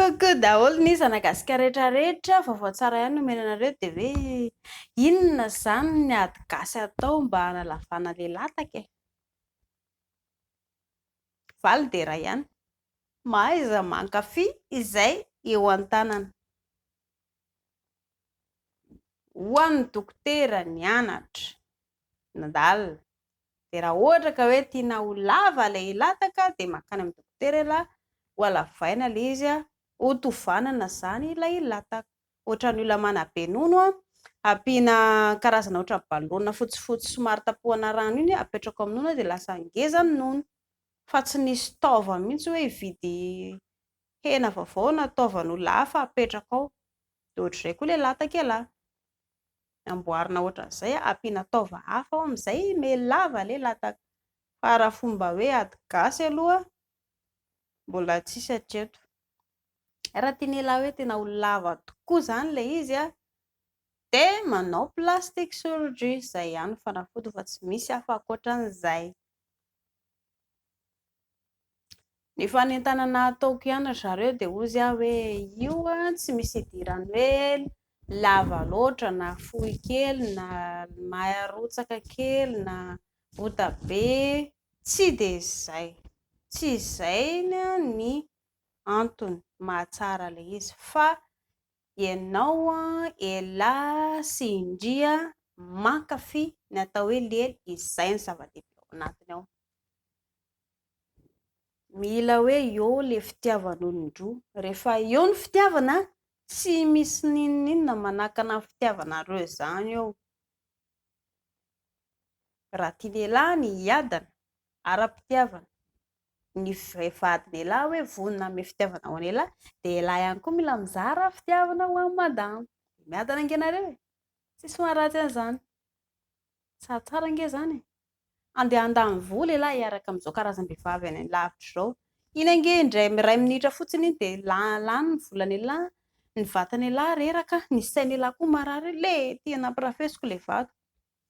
Kokoa daholo ny zanagasika rehetrarehetra vaovao tsara ihany no menanareo dia hoe inona izany ny ady gasy atao mba hanalavana ilay lataka e? Valy dia iray ihany. Mahaiza mankafy izay eo an-tanana. Ho an'ny dokotera nianatra nandalina dia raha ohatra ka hoe tiana ho lava ilay lataka dia makany amin'ny dokotera ilahy ho alavaina ilay izy ho tovanana izany ilay lataka. Ohatra ny olona manabe nono ampiana karazana ohatra balona fotsifotsy somary tapohana rano iny apetrako amin'ny nono dia lasa ngeza ny nono. Fa tsy nisy taovana mihitsy hoe hividy hena vaovao na taovana ho lafa apetraka ao. Dia ohatr'izay koa ilay lataka ialahy. Amboarina ohatran'izay ampiana taova hafa ao amin'izay melava ilay lataka. Fa raha fomba hoe ady gasy aloha mbola tsisy hatreto. Raha tiana ilahy hoe tena ho lava tokoa izany ilay izy dia manao plastic surgery, izay ihany fanafody fa tsy misy hafa ankoatran'izay. Ny fanentanana ataoko ihany zareo dia ozy hoe io tsy misy idirany hoe lava loatra na fohy kely na maharotsaka kely na bota be, tsy dia izay. Tsy izay ny antony mahatsara ilay izy fa ianao elahy sy indria mankafy ny atao hoe lely, izay ny zava-dehibe ao anatiny ao. Mila hoe eo ilay fitiavan'olon-droa. Rehefa eo ny fitiavana tsy misy n'inona manakana ny fitiavanareo izany eo. Raha tiany elahy ny hiadana ara-pitiavana, ny vehivady ny elahy hoe vonona amin'ny fitiavana ho an'ny elahy, dia elahy ihany koa mila mizara fitiavana ho an'ny madama. Miadana ange nareo e, tsisy maharatsy an'izany. Tsaratsara ange izany e. Andeha handany vola elahy hiaraka amin'izao karazam-behivavy any lavitra izao. Iny ange indray 2 minitra fotsiny iny dia lany ny volany elahy, ny vatany elahy reraka, ny sainy elahy koa marary. Le tia nampirafesiko ilay vato.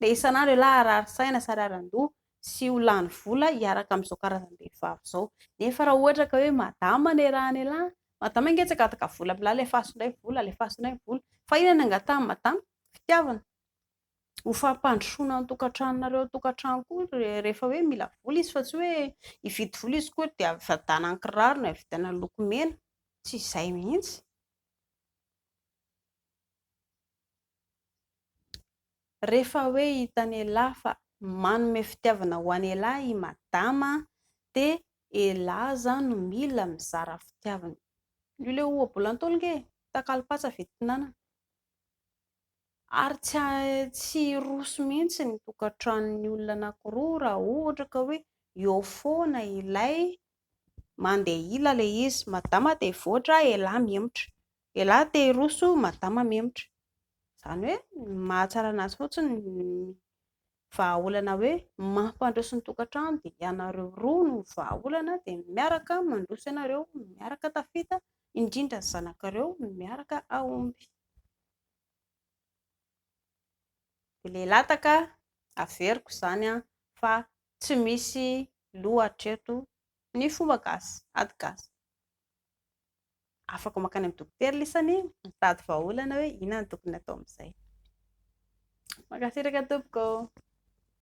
Ilay isan'andro elahy arary saina sy araran-doha sy ho lany vola hiaraka amin'izao karazam-behivavy izao. Nefa raha ohatra ka hoe madama ny arahany elahy, madama ange tsy akataka vola aby lahy, alefaso indray vola, alefaso indray vola. Fa inona ny angatahany madama? Fitiavana. Ho fampandrosoana ny tokantranonareo tokantrano koa rehefa hoe mila vola izy, fa tsy hoe hividy vola izy koa dia havadana kiraro na havidana lokomena. Tsy izay mihitsy. Rehefa hoe hitany elahy fa manome fitiavana ho an'ny elahy i madama dia elahy zany no mila mizara fitiavana. Io ilay ohabolan-taolo nge takalo-patsa vitinana. Ary tsy roso mihitsy ny tokantranon'ny olona anankiroa raha ohatra ka hoe eo foana ilay mandeha ila ilay izy. Madama te hivoatra, elahy miemotra. Elahy te hiroso, madama miemotra. Izany hoe mahatsara anazy fotsiny ny vahaolana hoe mampandroso ny tokantrano dia ianareo roa no vahaolana dia miaraka mandroso ianareo, miaraka tafita, indrindra ny zanakareo miaraka aomby. Ilay lataka averiko izany fa tsy misy loha hatreto ny fomba gasy, ady gasy. Afaka makany amin'ny dokotera lisany mitady vahaolana hoe inona no tokony atao amin'izay. Mankasitraka tompoko.